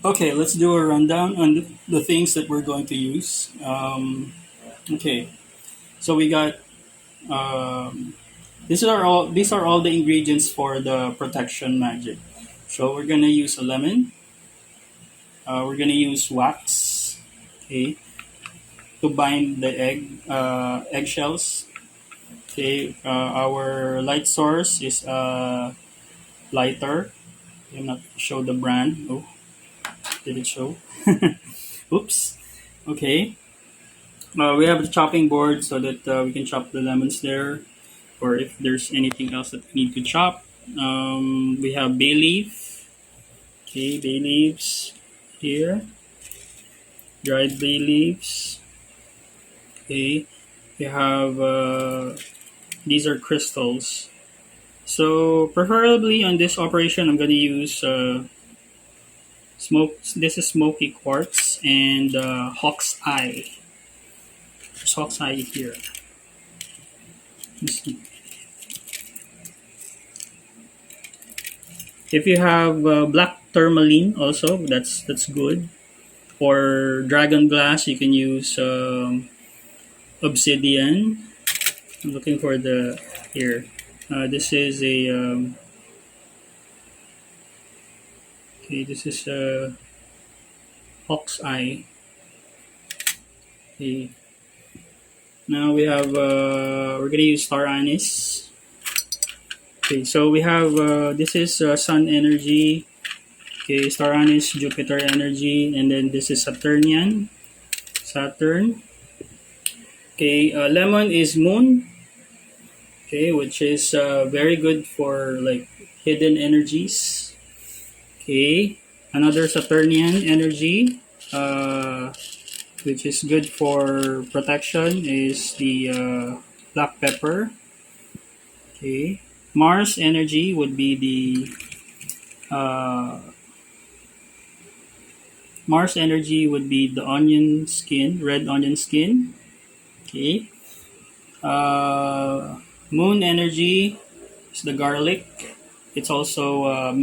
Okay, let's do a rundown on the things that we're going to use. Okay, so we got these are all the ingredients for the protection magic. So we're gonna use a lemon. We're gonna use wax. Okay, to bind the eggshells. Okay, our light source is a lighter. I'm not show the brand. Oh, did it show? Oops. Okay. We have a chopping board so that we can chop the lemons there, or if there's anything else that we need to chop. We have bay leaf. Okay, bay leaves here. Dried bay leaves. Okay. We have these are crystals. So preferably on this operation, I'm gonna use smoke. This is smoky quartz and hawk's eye. There's hawk's eye here. Let's see. If you have black tourmaline, also that's good. For dragon glass, you can use obsidian. I'm looking for the here. This is a okay. This is a hawk's eye. Okay. Now we have we're gonna use star anise. Okay, so we have this is sun energy. Okay, star anise, Jupiter energy, and then this is Saturnian, Saturn. Okay, lemon is moon. Okay, which is very good for like hidden energies. Okay, another Saturnian energy, which is good for protection, is the black pepper. Okay, Mars energy would be the onion skin, red onion skin. Okay. Moon energy is the garlic. It's also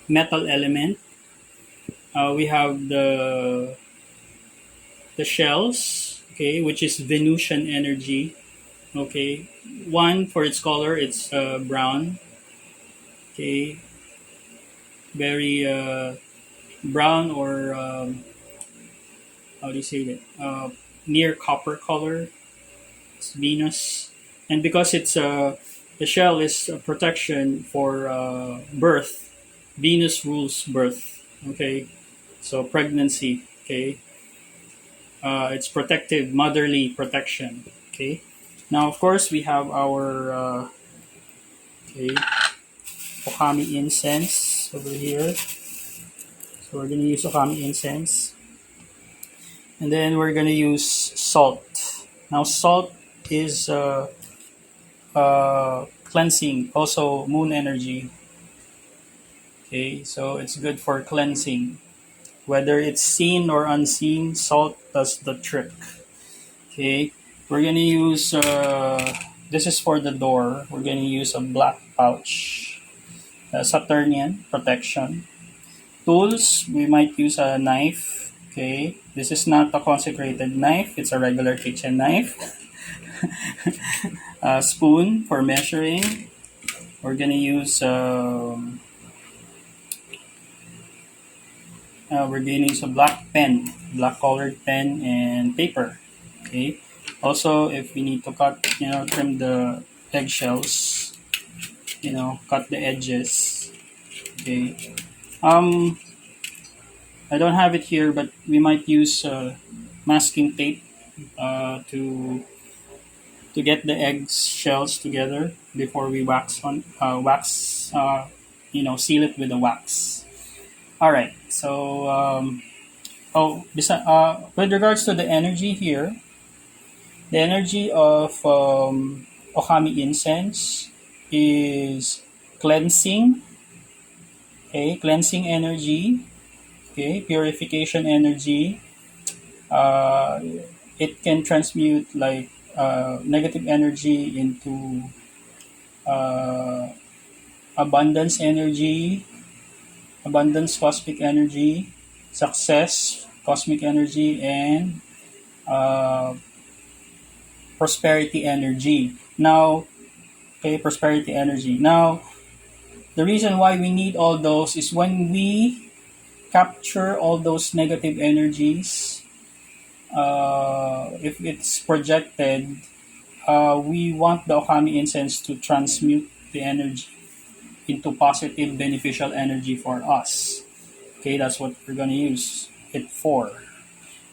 metal element. We have the shells. Okay, which is Venusian energy. Okay, one for its color, it's brown. Okay, very brown or how do you say that? Near copper color. It's Venus, and because it's the shell is a protection for birth. Venus rules birth. Okay, so pregnancy. Okay, it's protective, motherly protection. Okay, now of course we have our okay okami incense over here. So we're gonna use okami incense, and then we're gonna use salt. Now salt is cleansing, also moon energy. Okay, so it's good for cleansing. Whether it's seen or unseen, salt does the trick. Okay, we're gonna use this is for the door. We're gonna use a black pouch, Saturnian protection. Tools, we might use a knife. Okay, this is not a consecrated knife, it's a regular kitchen knife. A spoon for measuring. We're gonna use a black pen, black colored pen, and paper. Okay. Also, if we need to cut, trim the eggshells, cut the edges. Okay. I don't have it here, but we might use masking tape to get the eggshells together before we seal it with the wax. All right. So, with regards to the energy here, the energy of okami incense is cleansing. Okay, cleansing energy. Okay, purification energy. It can transmute like negative energy into abundance energy. abundance, cosmic energy, success, cosmic energy, and uh, prosperity energy. Now, okay, prosperity energy. Now, the reason why we need all those is when we capture all those negative energies, if it's projected, we want the Okami incense to transmute the energy into positive beneficial energy for us. Okay, that's what we're gonna use it for.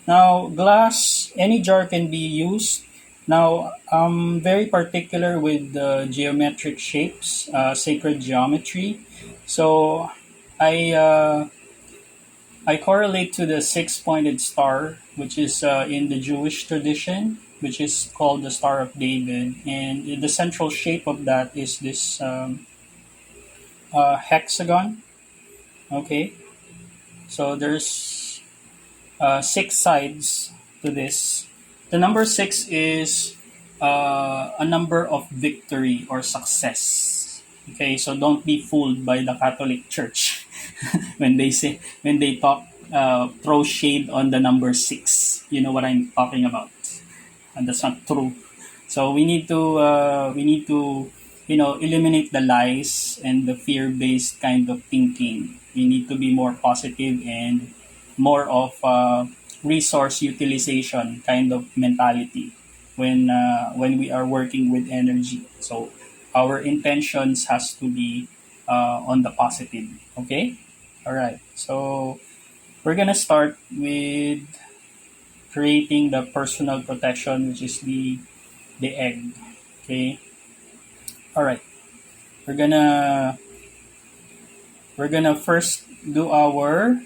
Now, glass, any jar can be used. Now, I'm very particular with the geometric shapes, sacred geometry. So, I uh, I correlate to the six-pointed star, which is in the Jewish tradition, which is called the Star of David, and the central shape of that is this hexagon. Okay, so there's six sides to this. The number six is a number of victory or success. Okay, so don't be fooled by the Catholic Church when they talk throw shade on the number six. You know what I'm talking about, and that's not true. So we need to eliminate the lies and the fear based kind of thinking. We need to be more positive and more of resource utilization kind of mentality when we are working with energy. So our intentions has to be on the positive. Okay, all right. So we're gonna start with creating the personal protection, which is the egg. Okay, all right. We're gonna we're gonna first do our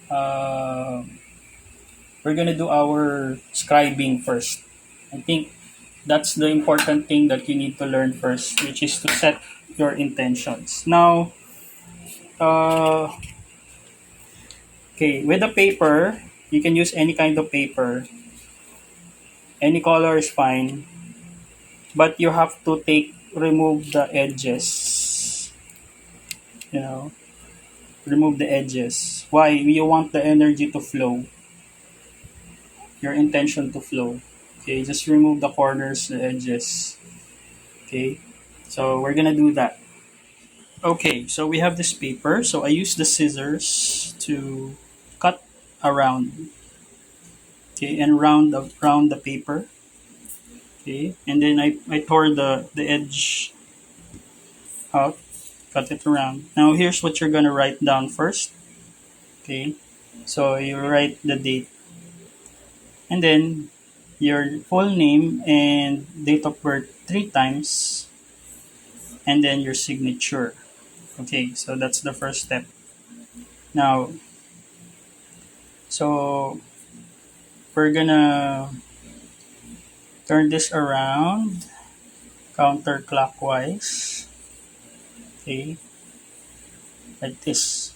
uh, we're gonna do our scribing first. I think that's the important thing that you need to learn first, which is to set your intentions. Now, uh, okay, with the paper, you can use any kind of paper. Any color is fine, but you have to remove the edges. You know, remove the edges. Why? You want the energy to flow, your intention to flow. Okay, just remove the corners, the edges. Okay, so we're gonna do that. Okay, so we have this paper. So I use the scissors to cut around. Okay, and round the paper. Okay, and then I tore the edge out, cut it around. Now here's what you're gonna write down first. Okay, so you write the date, and then your full name and date of birth three times, and then your signature. Okay, so that's the first step. Now, so we're gonna turn this around counterclockwise. Okay, like this.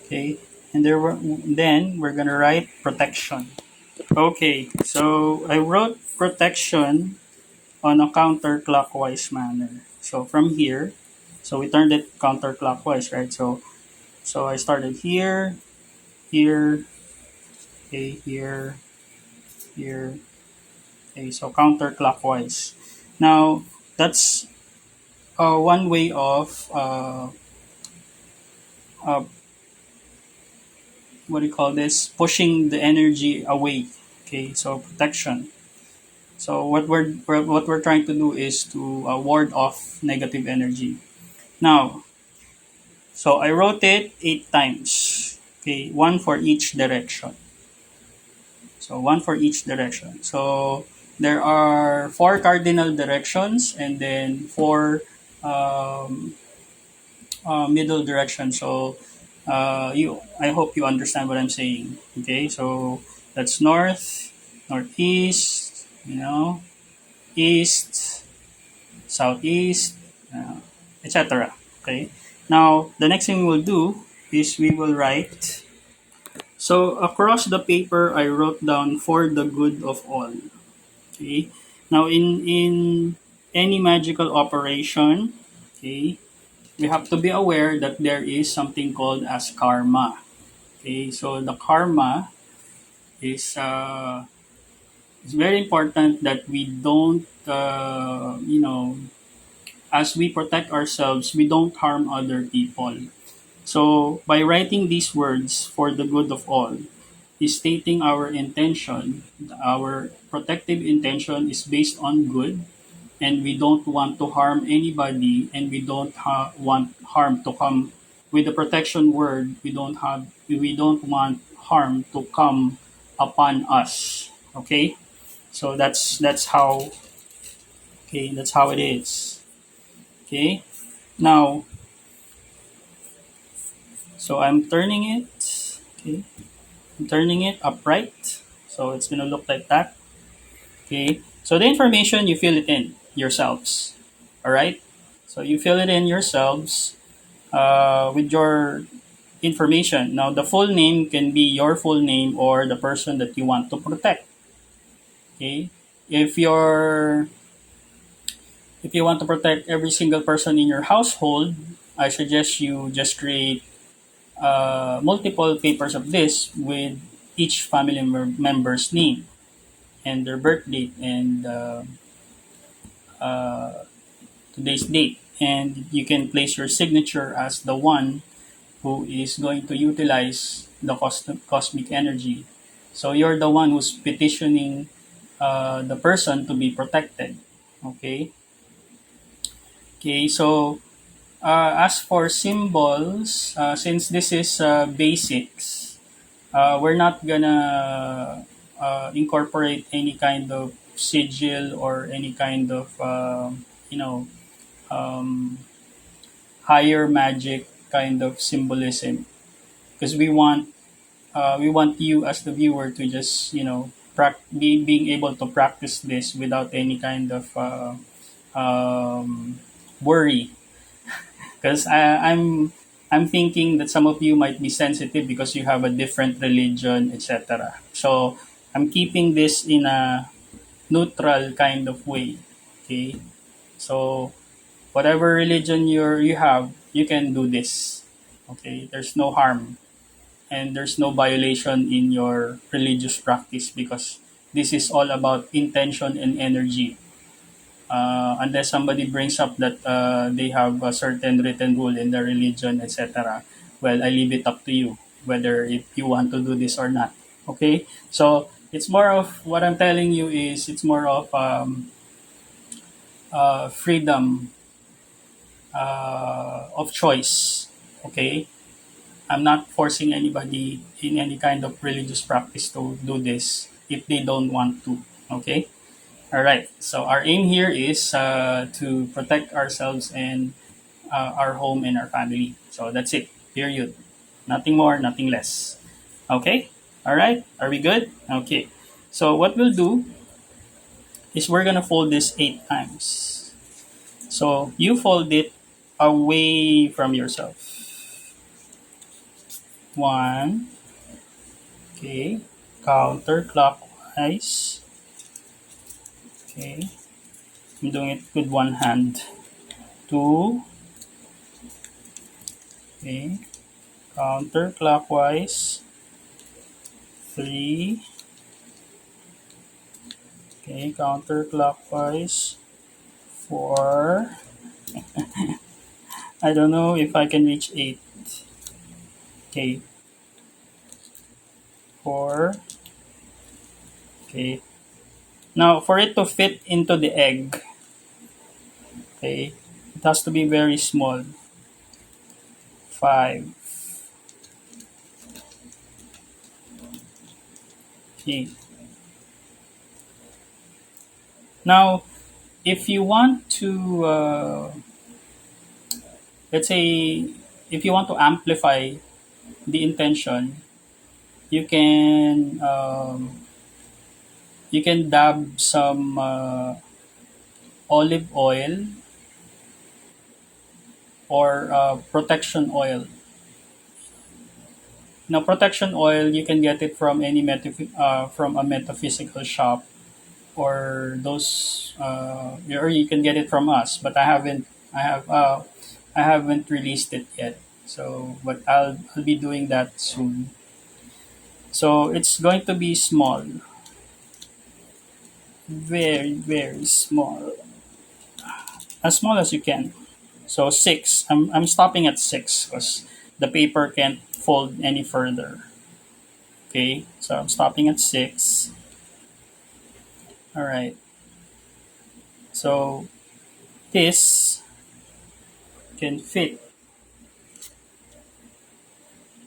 Okay, and then we're gonna write protection. Okay, so I wrote protection on a counterclockwise manner. So from here, so we turned it counterclockwise, right? So I started here, here, okay, here, here. Okay, so counterclockwise. Now that's one way of uh, what do you call this? Pushing the energy away. Okay, so protection. So what we're trying to do is to ward off negative energy. Now, so I wrote it eight times. Okay, one for each direction. So one for each direction. So there are four cardinal directions and then four um, middle directions. So I hope you understand what I'm saying. Okay, so that's north, northeast, east, southeast, etc. Okay. Now the next thing we will do is we will write. So across the paper, I wrote down for the good of all. Okay. Now in any magical operation, okay, we have to be aware that there is something called as karma. Okay, so the karma is it's very important that we don't, as we protect ourselves, we don't harm other people. So by writing these words for the good of all, is stating our intention, our protective intention is based on good, and we don't want to harm anybody, and we don't want harm to come with the protection word. We don't want harm to come upon us. Okay, so that's how, okay, that's how it is. Okay, now, so I'm turning it. Okay, I'm turning it upright, so it's gonna look like that. Okay, so the information, you fill it in yourselves. All right, so you fill it in yourselves with your information. Now, the full name can be your full name or the person that you want to protect. Okay, if you're if you want to protect every single person in your household, I suggest you just create multiple papers of this with each family member's name and their birth date and uh, today's date. And you can place your signature as the one who is going to utilize the cosmic energy. So you're the one who's petitioning the person to be protected. Okay. Okay. So as for symbols, since this is basics, we're not gonna incorporate any kind of sigil or any kind of you know um, higher magic kind of symbolism, because we want you as the viewer to just being able to practice this without any kind of worry, because I'm thinking that some of you might be sensitive because you have a different religion, etc. So I'm keeping this in a neutral kind of way. Okay, so whatever religion you have, you can do this. Okay, there's no harm and there's no violation in your religious practice, because this is all about intention and energy. Unless somebody brings up that they have a certain written rule in their religion, etc. Well, I leave it up to you whether if you want to do this or not. Okay, so it's more of what I'm telling you is it's more of freedom of choice. Okay, I'm not forcing anybody in any kind of religious practice to do this if they don't want to. Okay. All right. So our aim here is to protect ourselves and our home and our family. So that's it. Period. Nothing more, nothing less. Okay. All right. Are we good? Okay. So what we'll do is we're gonna fold this 8 times. So you fold it away from yourself. One. Okay. Counterclockwise. Okay. I'm doing it with one hand. Two. Okay. Counterclockwise. Three. Okay. Counterclockwise. Four. I don't know if I can reach eight. Okay. Four. Okay. Now, for it to fit into the egg, okay, it has to be very small. Five. Okay. Now, if you want to, let's say, if you want to amplify the intention, you can dab some olive oil or protection oil. Now, protection oil, you can get it from from a metaphysical shop, or those or you can get it from us. But I haven't. I have I haven't released it yet. So, but I'll be doing that soon. So it's going to be small, very very small, as small as you can. So six. I'm stopping at six because the paper can't fold any further. Okay, so I'm stopping at six. All right. So this can fit.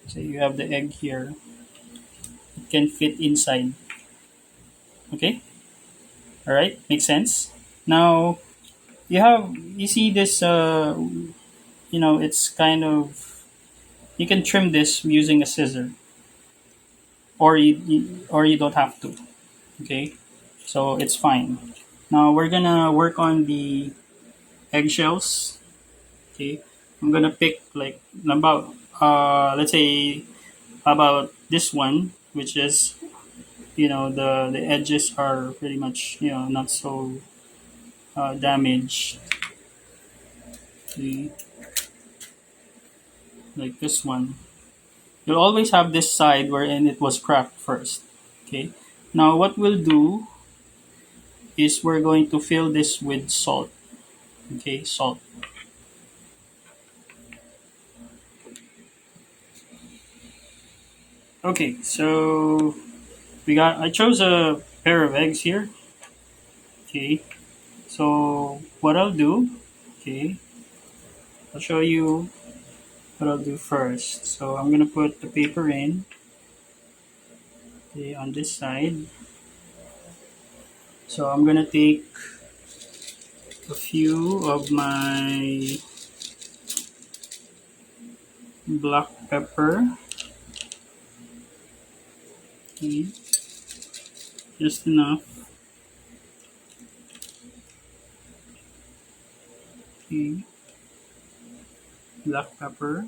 So you have the egg here. It can fit inside. Okay. All right. Makes sense. Now you see this. It's kind of, you can trim this using a scissor, or you don't have to. Okay. So it's fine. Now we're gonna work on the eggshells. Okay, I'm gonna pick like about let's say about this one, which is, the edges are pretty much, not so damaged. Okay, like this one. You'll always have this side wherein it was cracked first. Okay. Now what we'll do is we're going to fill this with salt. Okay, salt. Okay, so I chose a pair of eggs here. Okay, so what I'll do, okay, I'll show you what I'll do first. So I'm gonna put the paper in, okay, on this side. So I'm gonna take a few of my black pepper, okay, just enough. Okay, black pepper.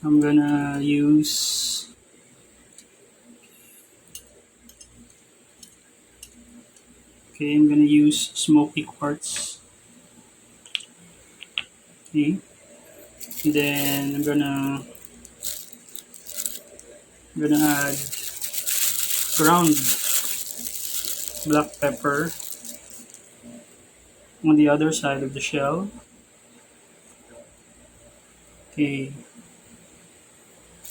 I'm gonna use, okay, I'm gonna use smoky quartz. Okay, and then I'm gonna add ground black pepper on the other side of the shell. Okay,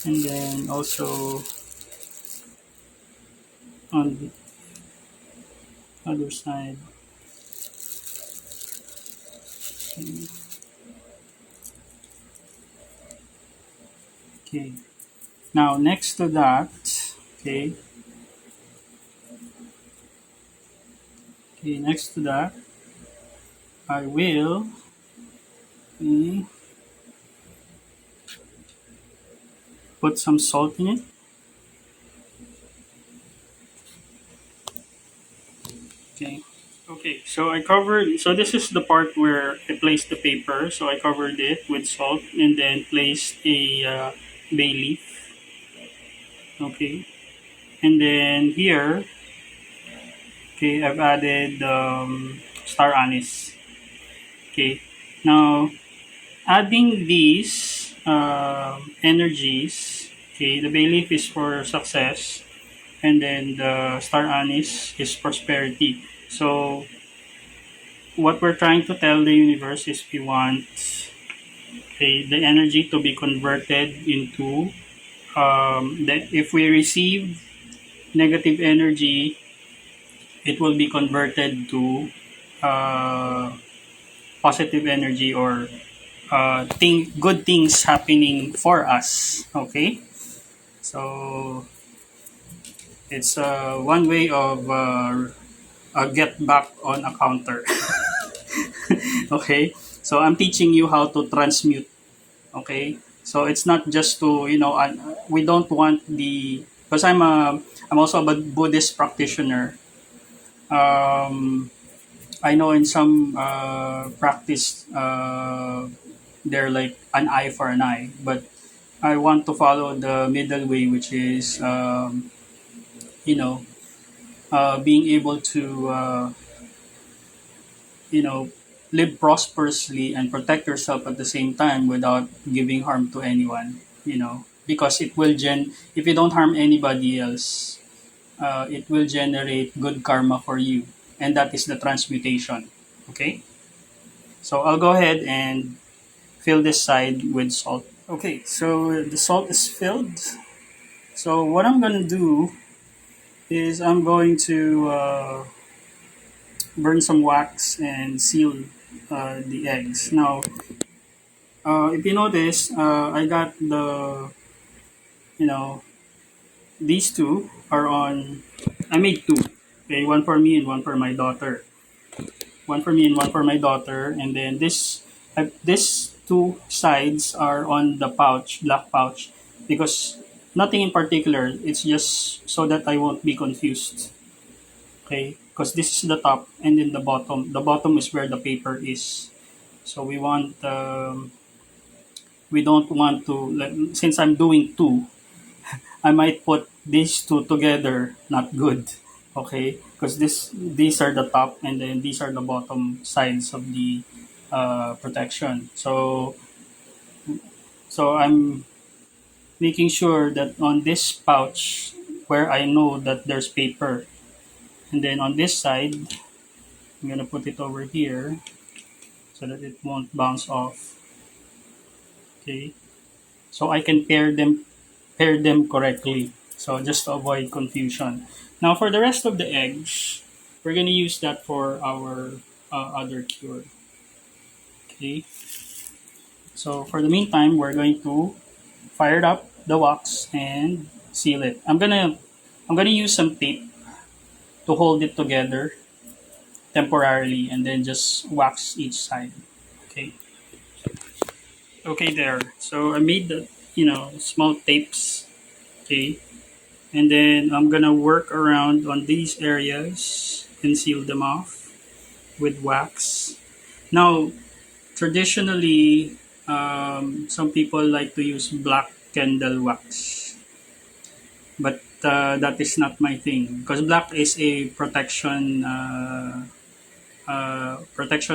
and then also on the other side. Okay. Okay. Now next to that, okay, next to that, I will, okay, put some salt in it. Okay. Okay, so I covered, so this is the part where I placed the paper. So I covered it with salt and then placed a bay leaf. Okay, and then here, okay, I've added star anise. Okay, now adding these energies, okay, the bay leaf is for success, and then the star anise is prosperity. So what we're trying to tell the universe is we want, okay, the energy to be converted into, that if we receive negative energy, it will be converted to uh, positive energy, or good things happening for us. Okay, so it's one way of get back on a counter. Okay, so I'm teaching you how to transmute. Okay, so it's not just to, we don't want the, because I'm also a Buddhist practitioner. I know in some practice, they're like an eye for an eye, but I want to follow the middle way, which is, you know being able to, you know live prosperously and protect yourself at the same time without giving harm to anyone, because it will if you don't harm anybody else, it will generate good karma for you, and that is the transmutation. Okay, so I'll go ahead and fill this side with salt. Okay, so the salt is filled. So what I'm gonna do is I'm going to burn some wax and seal the eggs. Now, if you notice, I got you know, these two are on, I made two. Okay, one for me and one for my daughter. One for me and one for my daughter. And then this two sides are on the pouch, black pouch, because nothing in particular. It's just so that I won't be confused. Okay, because this is the top and then the bottom. The bottom is where the paper is. So we don't want to, since I'm doing two, I might put these two together. Not good. Okay, because these are the top and then these are the bottom sides of the protection. So I'm making sure that on this pouch where I know that there's paper, and then on this side I'm gonna put it over here so that it won't bounce off. Okay, so I can pair them correctly. So just to avoid confusion. Now for the rest of the eggs, we're gonna use that for our other cure. Okay. So for the meantime, we're going to fire up the wax and seal it. I'm gonna use some tape to hold it together temporarily, and then just wax each side. Okay. Okay, there. So I made the small tapes. Okay, and then I'm gonna work around on these areas and seal them off with wax. Now, traditionally, some people like to use black candle wax, but that is not my thing because black is a protection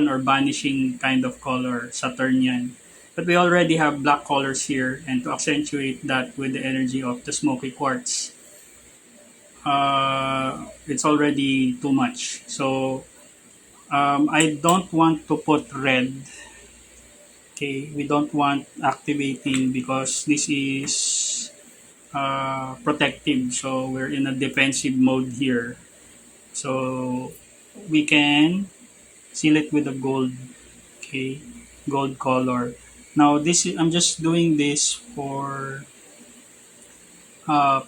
or banishing kind of color, Saturnian. But we already have black colors here, and to accentuate that with the energy of the smoky quartz, it's already too much. So I don't want to put red. Okay, we don't want activating because this is protective. So we're in a defensive mode here. So we can seal it with a gold. Okay, gold color. Now I'm just doing this for uh,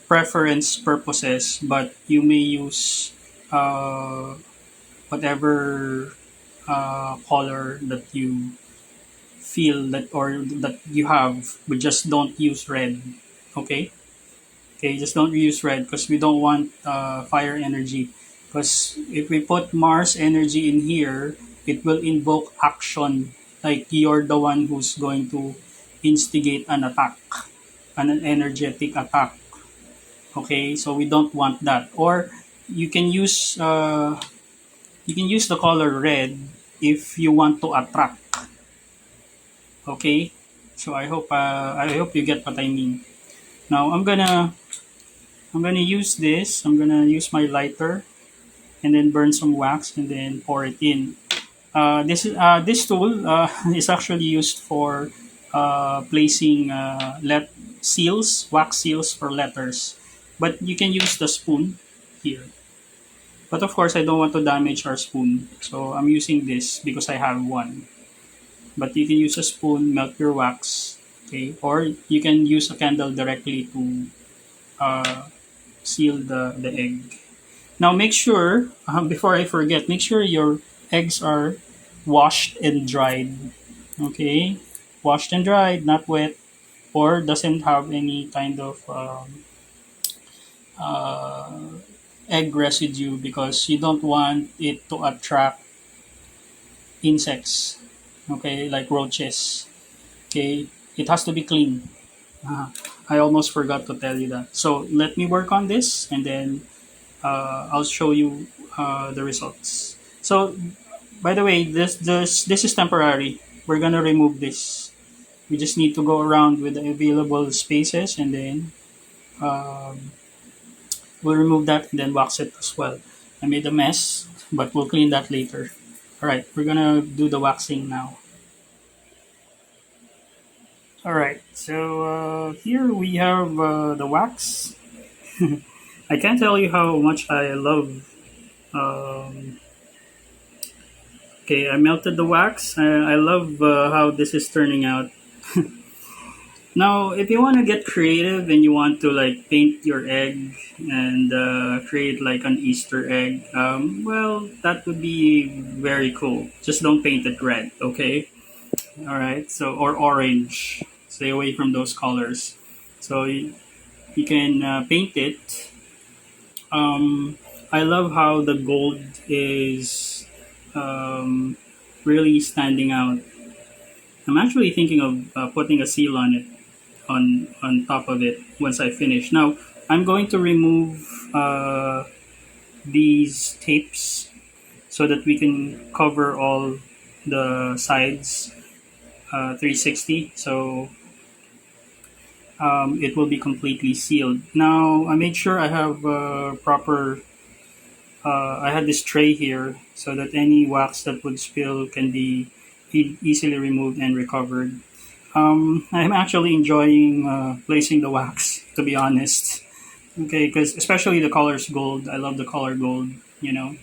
preference purposes, but you may use uh, whatever color that you feel that or that you have, but just don't use red. Okay, okay, just don't use red because we don't want fire energy. Because if we put Mars energy in here, it will invoke action. Like you're the one who's going to instigate an attack, an energetic attack. Okay, so we don't want that. Or you can use uh, you can use the color red if you want to attract. Okay, so I hope you get what I mean. Now I'm gonna use this. I'm gonna use my lighter and then burn some wax and then pour it in. This tool is actually used for placing wax seals for letters. But you can use the spoon here. But of course, I don't want to damage our spoon, so I'm using this because I have one. But you can use a spoon, melt your wax, okay, or you can use a candle directly to uh, seal the egg. Now make sure, before I forget, make sure your eggs are washed and dried. Okay? Washed and dried, not wet, or doesn't have any kind of uh, egg residue because you don't want it to attract insects. Okay? Like roaches. Okay? It has to be clean. Uh, I almost forgot to tell you that. So let me work on this and then I'll show you the results. So By the way, this is temporary. We're gonna remove this. We just need to go around with the available spaces, and then um, we'll remove that and then wax it as well. I made a mess, but we'll clean that later. All right, we're gonna do the waxing now. All right, so here we have the wax. I can't tell you how much I love. Um, okay, I melted the wax. I love how this is turning out. Now, if you want to get creative and you want to like paint your egg and create like an Easter egg, well, that would be very cool. Just don't paint it red, okay? All right. So or orange. Stay away from those colors. So you can paint it. I love how the gold is um, really standing out. I'm actually thinking of putting a seal on it on top of it once I finish. Now I'm going to remove these tapes so that we can cover all the sides 360. So it will be completely sealed. Now I made sure I have proper. I had this tray here so that any wax that would spill can be easily removed and recovered. I'm actually enjoying placing the wax, to be honest. Okay, because especially the colors gold. I love the color gold. You know,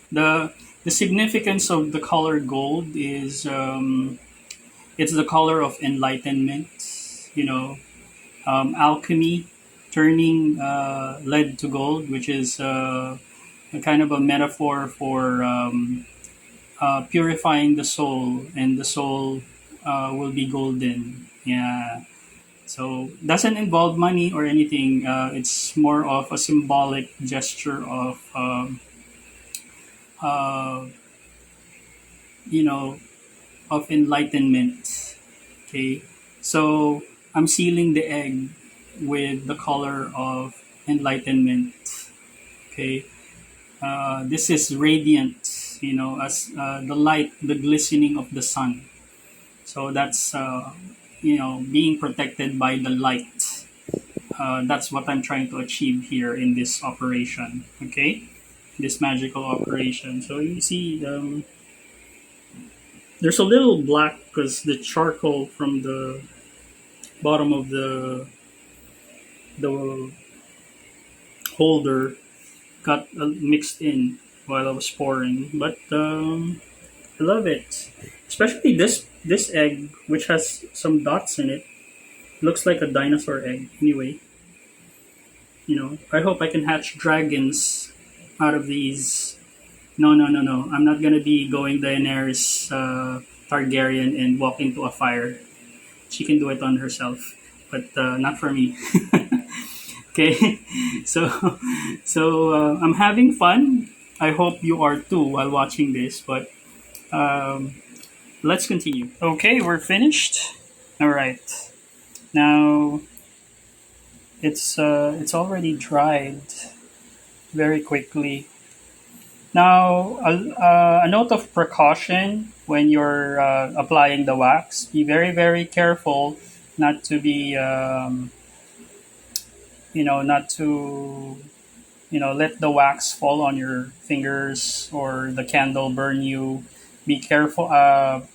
the the significance of the color gold is it's the color of enlightenment. You know, alchemy, turning lead to gold, which is a kind of a metaphor for purifying the soul, and the soul will be golden. Yeah. So doesn't involve money or anything. It's more of a symbolic gesture of uh, you know of enlightenment. Okay. So I'm sealing the egg with the color of enlightenment. Okay. This is radiant. As the light, the glistening of the sun. So that's being protected by the light. That's what I'm trying to achieve here in this operation. Okay, this magical operation. So you see, there's a little black because the charcoal from the bottom of the holder got mixed in while I was pouring. But I love it, especially this egg, which has some dots in it. Looks like a dinosaur egg. Anyway, I hope I can hatch dragons out of these. No, no, no, no. I'm not gonna be going Daenerys Targaryen and walk into a fire. She can do it on herself, but not for me. Okay, so I'm having fun. I hope you are too while watching this. But let's continue. Okay, we're finished. All right. Now it's already dried very quickly. Now a note of precaution when you're applying the wax: be very very careful not to be not to let the wax fall on your fingers or the candle burn you. Be careful.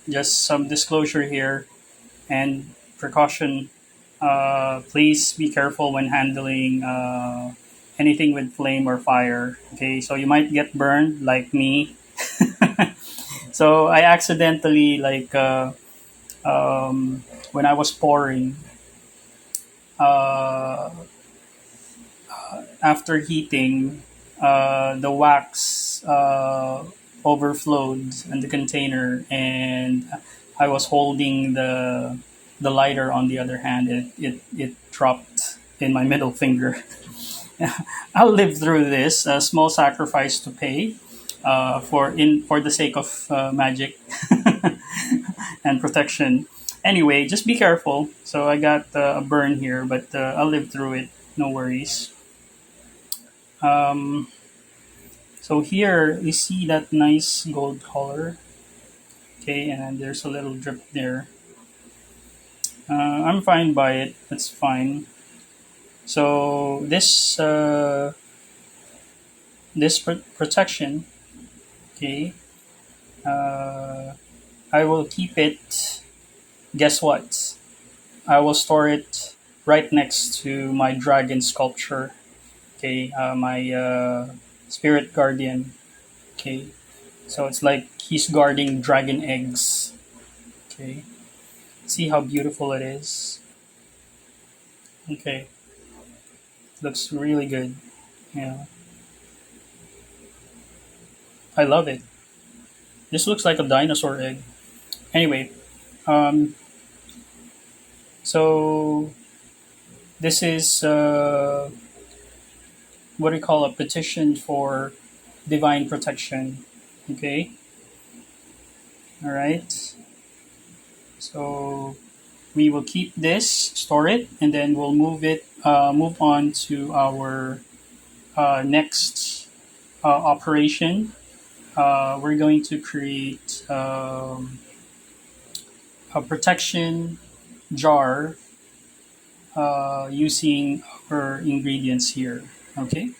Just some disclosure here and precaution. Please be careful when handling anything with flame or fire. Okay, so you might get burned like me. So I accidentally when I was pouring, uh, after heating, the wax overflowed in the container, and I was holding the lighter on the other hand. It dropped in my middle finger. I'll live through this. A small sacrifice to pay for the sake of magic and protection. Anyway, just be careful. So I got a burn here, but I'll live through it. No worries. Um, So here you see that nice gold color. Okay, and then there's a little drip there. I'm fine by it. That's fine. So this protection, okay, uh, I will keep it. Guess what? I will store it right next to my dragon sculpture. Okay, my spirit guardian. Okay, so it's like he's guarding dragon eggs. Okay, see how beautiful it is. Okay, looks really good. Yeah, I love it. This looks like a dinosaur egg. Anyway, um, so this is what do you call a petition for divine protection. Okay, all right. So we will keep this, store it, and then we'll move on to our next operation. We're going to create a protection jar using our ingredients here. Okay.